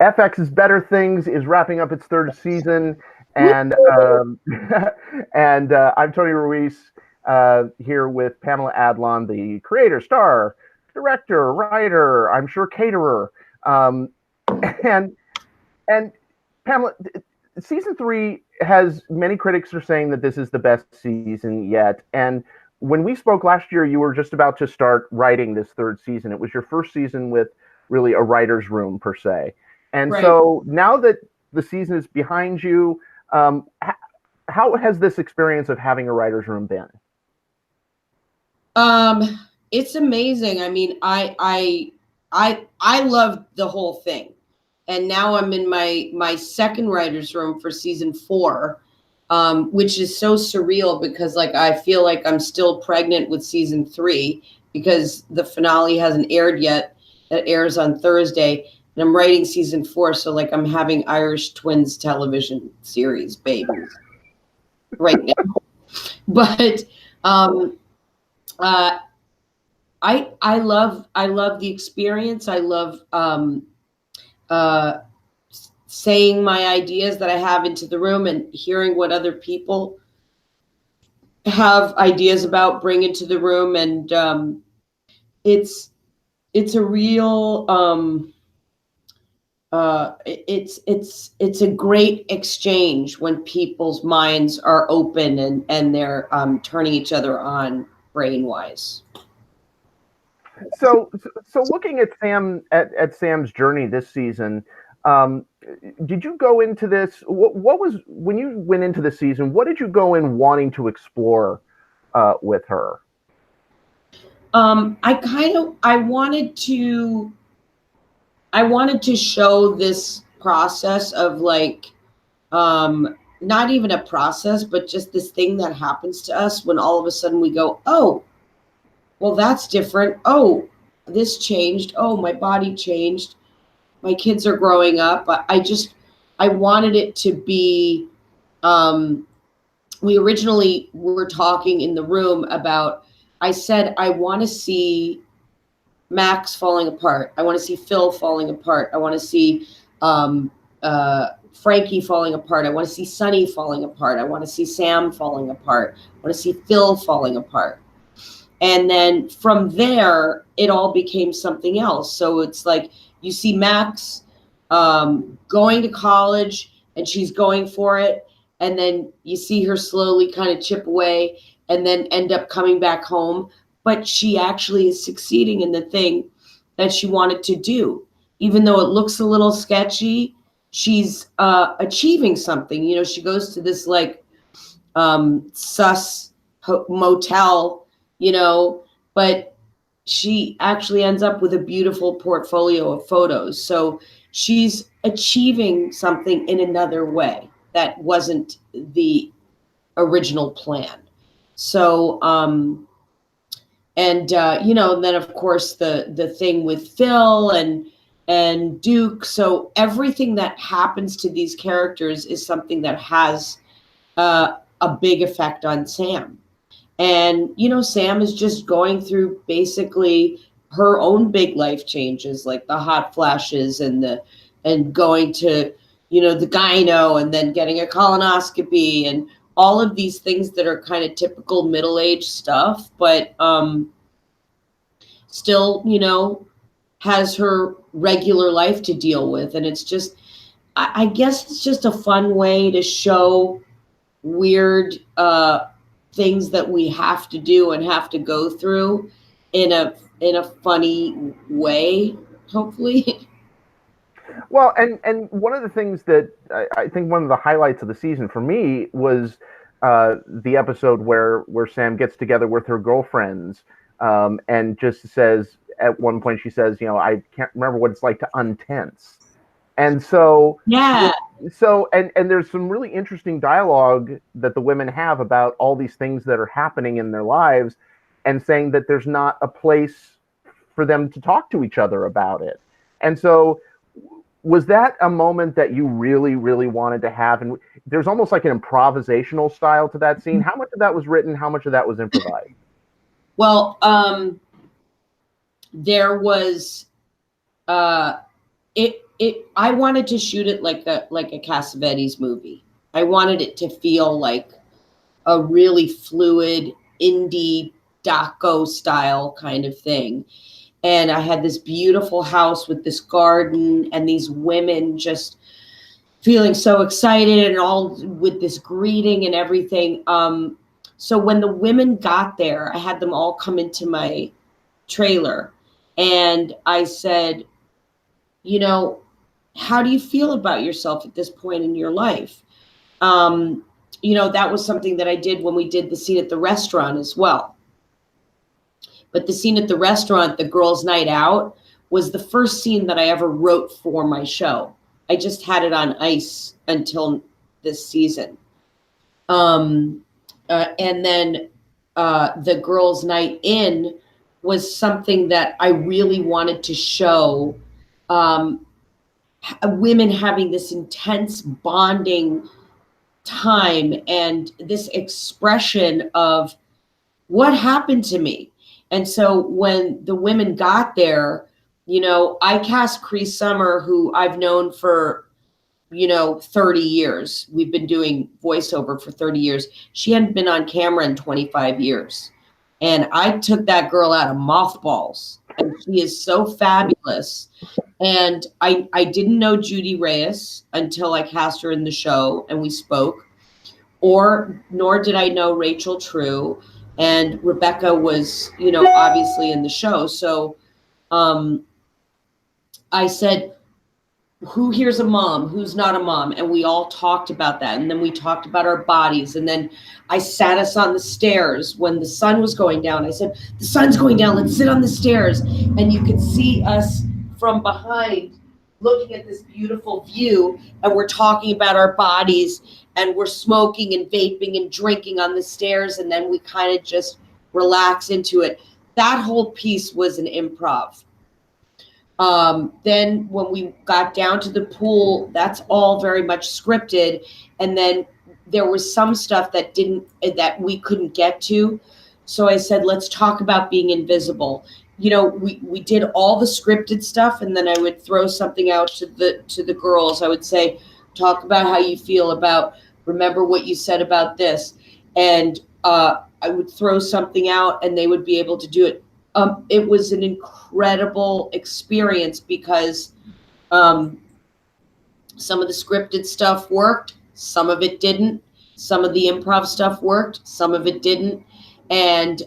FX's Better Things is wrapping up its third season, and I'm Tony Ruiz here with Pamela Adlon, the creator, star, director, writer, I'm sure caterer, and and Pamela. Season 3 has many critics are saying that this is the best season yet, and when we spoke last year, you were just about to start writing this third season. It was your first season with really a writer's room per se. And Right. so now that the season is behind you, how has this experience of having a writer's room been? It's amazing. I mean, I love the whole thing, and now I'm in my second writer's room for season 4, which is so surreal because like I feel like I'm still pregnant with season 3 because the finale hasn't aired yet. It airs on Thursday. And I'm writing season 4, so like I'm having Irish Twins television series babies right now. But I love the experience. I love saying my ideas that I have into the room and hearing what other people have ideas about, bring into the room, and it's a real. It's a great exchange when people's minds are open and they're turning each other on brain-wise. So looking at Sam's journey this season, did you go into this? What was when you went into the season? What did you go in wanting to explore with her? I wanted to show this process of like, not even a process, but just this thing that happens to us when all of a sudden we go, oh, well, that's different. Oh, this changed. Oh, my body changed. My kids are growing up. I wanted it to be, we originally were talking in the room about, I said, I want to see Max falling apart. I want to see Phil falling apart. I want to see Frankie falling apart. I want to see Sonny falling apart. I want to see Sam falling apart. I want to see Phil falling apart. And then from there, it all became something else. So it's like you see Max going to college and she's going for it. And then you see her slowly kind of chip away and then end up coming back home. But she actually is succeeding in the thing that she wanted to do. Even though it looks a little sketchy, she's achieving something. You know, she goes to this like sus motel, you know, but she actually ends up with a beautiful portfolio of photos. So she's achieving something in another way that wasn't the original plan. So, you know, then of course the thing with Phil and Duke. So everything that happens to these characters is something that has a big effect on Sam. And, you know, Sam is just going through basically her own big life changes, like the hot flashes and going to, you know, the gyno and then getting a colonoscopy and all of these things that are kind of typical middle-aged stuff, but still, you know, has her regular life to deal with. And it's just, I guess it's just a fun way to show weird things that we have to do and have to go through in a funny way, hopefully. Well, and one of the things that I think one of the highlights of the season for me was the episode where Sam gets together with her girlfriends and just says, at one point she says, you know, I can't remember what it's like to untense. And so, yeah. So, and there's some really interesting dialogue that the women have about all these things that are happening in their lives and saying that there's not a place for them to talk to each other about it. And so was that a moment that you really, really wanted to have? And there's almost like an improvisational style to that scene. How much of that was written? How much of that was improvised? Well, there was I wanted to shoot it like a Cassavetes movie. I wanted it to feel like a really fluid indie doco style kind of thing. And I had this beautiful house with this garden and these women just feeling so excited and all with this greeting and everything. So when the women got there, I had them all come into my trailer and I said, you know, how do you feel about yourself at this point in your life? You know, that was something that I did when we did the scene at the restaurant as well. But the scene at the restaurant, the girls' night out, was the first scene that I ever wrote for my show. I just had it on ice until this season. And then the girls' night in was something that I really wanted to show women having this intense bonding time and this expression of what happened to me. And so when the women got there, you know, I cast Cree Summer, who I've known for, you know, 30 years. We've been doing voiceover for 30 years. She hadn't been on camera in 25 years. And I took that girl out of mothballs. And she is so fabulous. And I didn't know Judy Reyes until I cast her in the show and we spoke, nor did I know Rachel True. And Rebecca was, you know, obviously in the show. So I said, who here's a mom? Who's not a mom? And we all talked about that. And then we talked about our bodies. And then I sat us on the stairs when the sun was going down. I said, the sun's going down. Let's sit on the stairs. And you could see us from behind looking at this beautiful view. And we're talking about our bodies. And we're smoking and vaping and drinking on the stairs. And then we kind of just relax into it. That whole piece was an improv. Then when we got down to the pool, that's all very much scripted. And then there was some stuff that we couldn't get to. So I said, let's talk about being invisible. You know, we did all the scripted stuff. And then I would throw something out to the girls. I would say, talk about how you feel about, remember what you said about this. And, I would throw something out and they would be able to do it. It was an incredible experience because some of the scripted stuff worked, some of it didn't. Some of the improv stuff worked, some of it didn't. And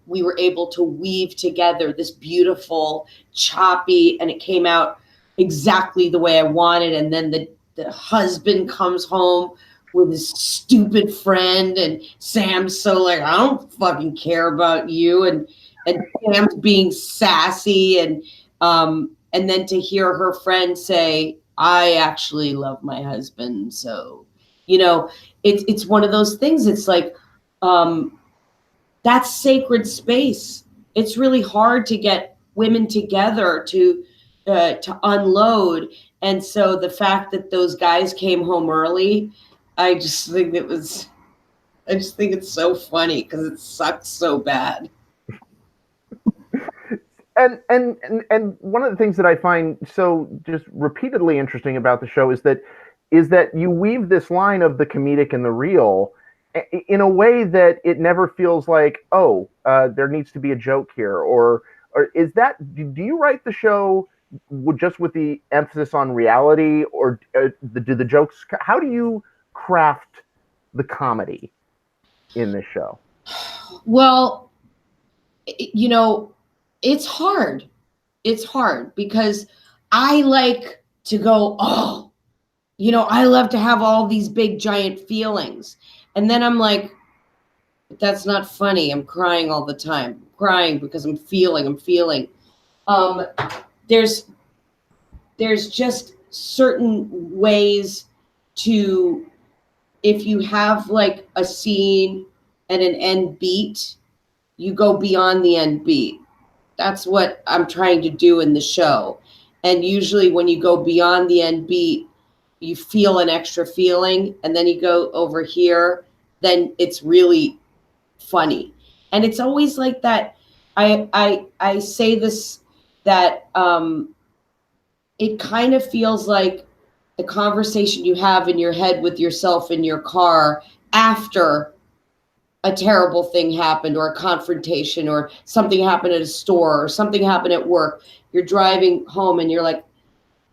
we were able to weave together this beautiful, choppy, and it came out exactly the way I wanted. And then the husband comes home with his stupid friend, and Sam's so like, I don't fucking care about you. And Sam's being sassy, and then to hear her friend say, I actually love my husband. So, you know, it's one of those things. It's like, that's sacred space. It's really hard to get women together to unload. And so the fact that those guys came home early, I just think it's so funny because it sucks so bad. And one of the things that I find so just repeatedly interesting about the show is that you weave this line of the comedic and the real in a way that it never feels like, there needs to be a joke here, or is that, do you write the show just with the emphasis on reality, or do the jokes, how do you craft the comedy in this show? Well, you know, it's hard because I like to go, I love to have all these big giant feelings. And then I'm like, that's not funny. I'm crying all the time. I'm crying because I'm feeling. There's just certain ways to, if you have like a scene and an end beat, you go beyond the end beat. That's what I'm trying to do in the show. And usually when you go beyond the end beat, you feel an extra feeling, and then you go over here, then it's really funny. And it's always like that. I say this, that it kind of feels like the conversation you have in your head with yourself in your car after a terrible thing happened, or a confrontation, or something happened at a store, or something happened at work. You're driving home and you're like,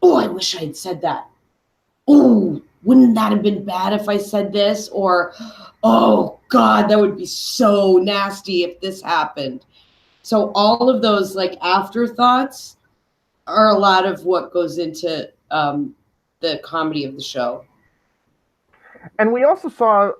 oh, I wish I had said that. Oh, wouldn't that have been bad if I said this? Or, oh God, that would be so nasty if this happened. So all of those like afterthoughts are a lot of what goes into the comedy of the show. And we also saw,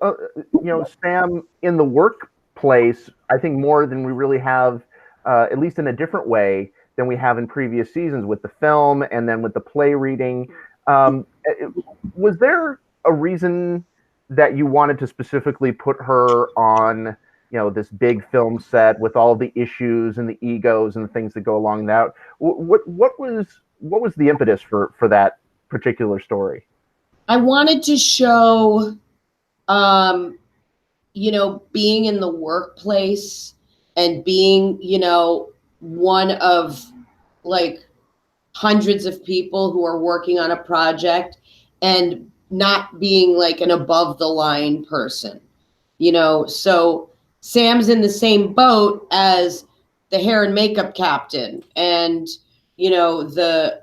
Sam in the workplace, I think more than we really have, at least in a different way than we have in previous seasons with the film and then with the play reading. Was there a reason that you wanted to specifically put her on, this big film set with all the issues and the egos and the things that go along that? What was the impetus for that particular story? I wanted to show, being in the workplace and being, one of like hundreds of people who are working on a project and not being like an above the line person, so Sam's in the same boat as the hair and makeup captain and, the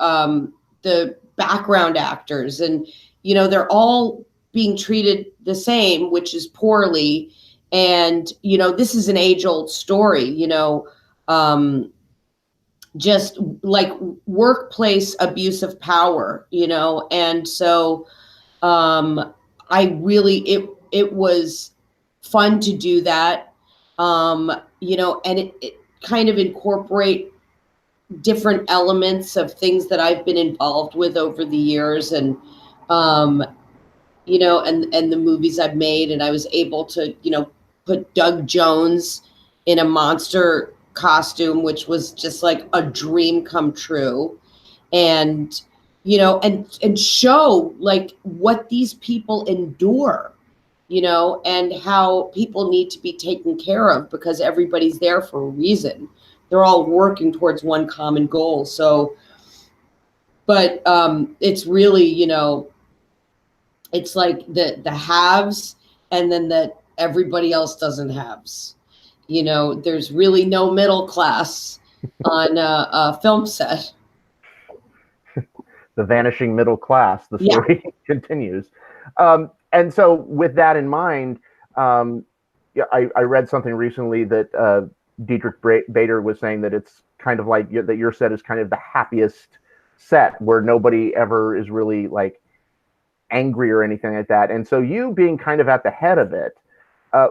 background actors, and, they're all being treated the same, which is poorly. And, this is an age old story, just like workplace abuse of power, and so it was fun to do that, and it kind of incorporate different elements of things that I've been involved with over the years, and and the movies I've made, and I was able to put Doug Jones in a monster costume, which was just like a dream come true, and and show like what these people endure, and how people need to be taken care of because everybody's there for a reason. They're all working towards one common goal. So, but it's really, it's like the haves, and then that everybody else doesn't haves. There's really no middle class on a film set. The vanishing middle class, the story continues. And so with that in mind, I read something recently that Dietrich Bader was saying that it's kind of like that your set is kind of the happiest set where nobody ever is really like angry or anything like that. And so you being kind of at the head of it,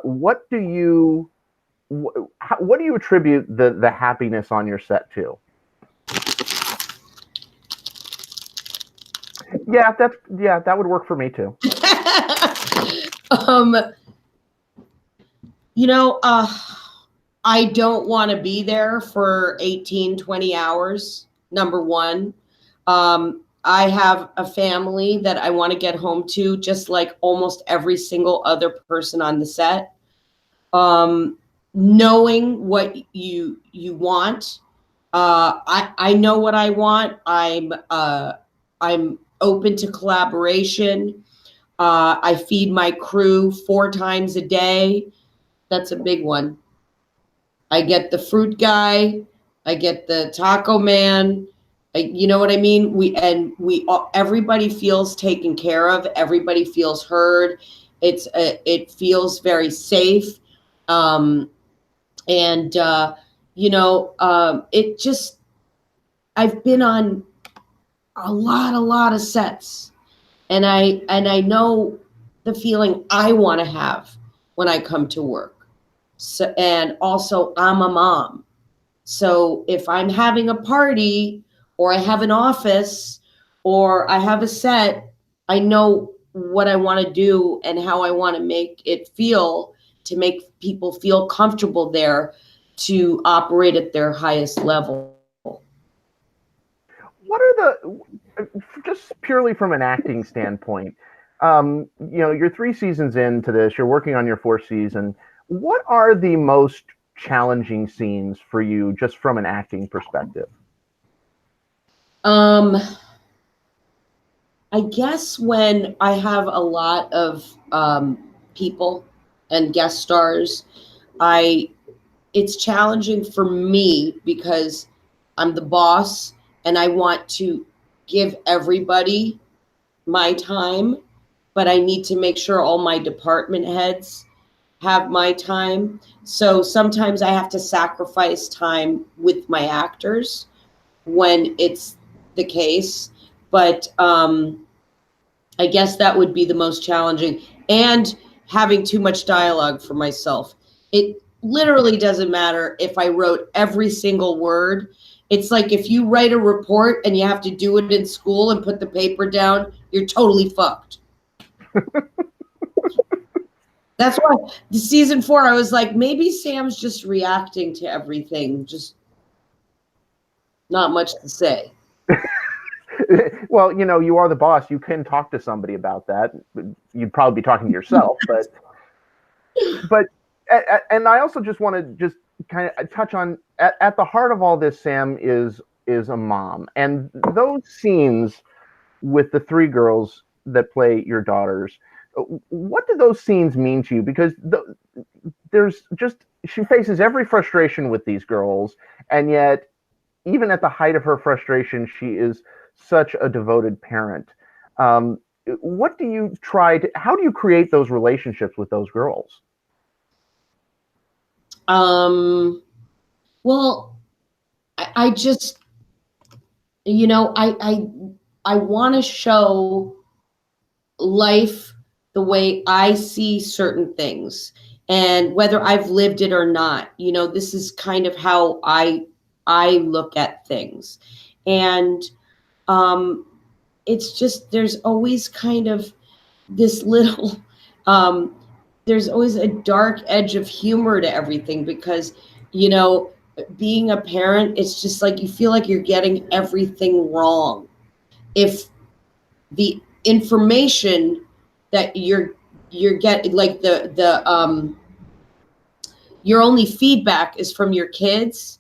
what do you attribute the happiness on your set to? Yeah, that would work for me too. I don't want to be there for 18, 20 hours. Number one, I have a family that I want to get home to, just like almost every single other person on the set. Knowing what you want, I know what I want. I'm open to collaboration. I feed my crew 4 times a day. That's a big one. I get the fruit guy. I get the taco man. You know what I mean? Everybody feels taken care of. Everybody feels heard. It feels very safe. It just, I've been on a lot of sets, and I know the feeling I want to have when I come to work. So, and also I'm a mom. So if I'm having a party or I have an office or I have a set, I know what I want to do and how I want to make it feel to make people feel comfortable there to operate at their highest level. What are just purely from an acting standpoint, you're 3 seasons into this, you're working on your 4th season. What are the most challenging scenes for you just from an acting perspective? I guess when I have a lot of people and guest stars, it's challenging for me because I'm the boss and I want to give everybody my time, but I need to make sure all my department heads have my time. So sometimes I have to sacrifice time with my actors when it's the case. But I guess that would be the most challenging, and having too much dialogue for myself. It literally doesn't matter if I wrote every single word. It's like if you write a report and you have to do it in school and put the paper down, you're totally fucked. That's why the season 4, I was like, maybe Sam's just reacting to everything, just not much to say. Well, you are the boss. You can talk to somebody about that. You'd probably be talking to yourself, but and I also just want to just kind of touch on at the heart of all this, Sam is a mom, and those scenes with the 3 girls that play your daughters. What do those scenes mean to you? Because she faces every frustration with these girls, and yet even at the height of her frustration, she is such a devoted parent. What do you how do you create those relationships with those girls? Well, I just, I want to show life the way I see certain things, and whether I've lived it or not, this is kind of how I look at things. And it's just, there's always kind of this little, there's always a dark edge of humor to everything, because, being a parent, it's just like you feel like you're getting everything wrong. If the information that you're getting, like your only feedback is from your kids,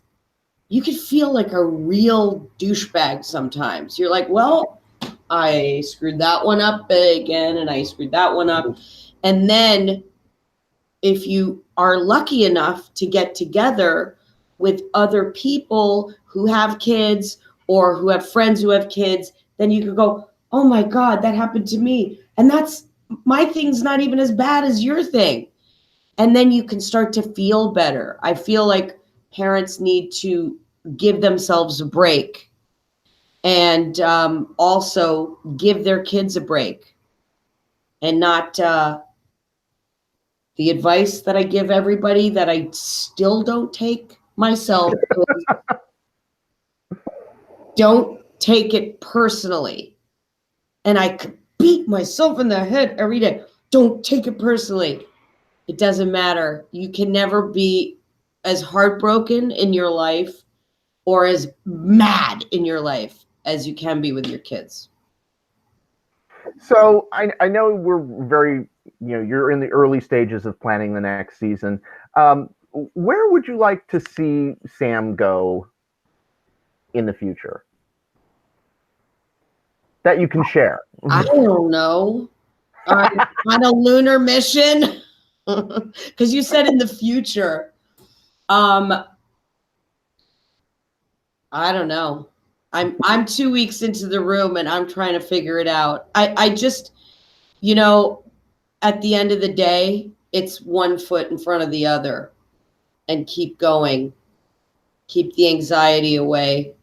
you could feel like a real douchebag sometimes. You're like, well, I screwed that one up again, and I screwed that one up. And then if you are lucky enough to get together with other people who have kids or who have friends who have kids, then you could go, oh my God, that happened to me. And my thing's not even as bad as your thing. And then you can start to feel better. I feel like parents need to give themselves a break, and also give their kids a break, and not the advice that I give everybody that I still don't take myself. Don't take it personally. And I could beat myself in the head every day. Don't take it personally. It doesn't matter. You can never be as heartbroken in your life or as mad in your life as you can be with your kids. So I know we're very, you're in the early stages of planning the next season. Where would you like to see Sam go in the future that you can share? I don't know. On a lunar mission? Because you said in the future. I don't know. I'm 2 weeks into the room and I'm trying to figure it out. I just, at the end of the day, it's one foot in front of the other, and keep going. Keep the anxiety away.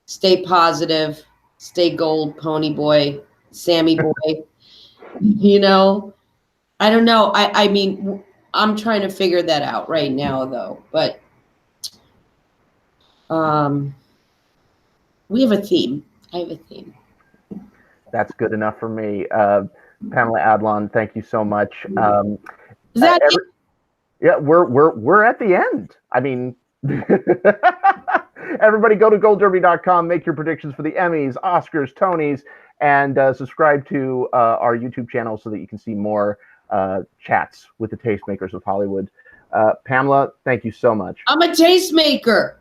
Stay positive. Stay gold, pony boy, Sammy boy. I don't know. I mean, I'm trying to figure that out right now, though. But we have a theme. I have a theme. That's good enough for me. Pamela Adlon, thank you so much. Is that it? Yeah, we're at the end. I mean, everybody go to goldderby.com, make your predictions for the Emmys, Oscars, Tonys, and subscribe to our YouTube channel so that you can see more chats with the tastemakers of Hollywood. Pamela, thank you so much. I'm a tastemaker.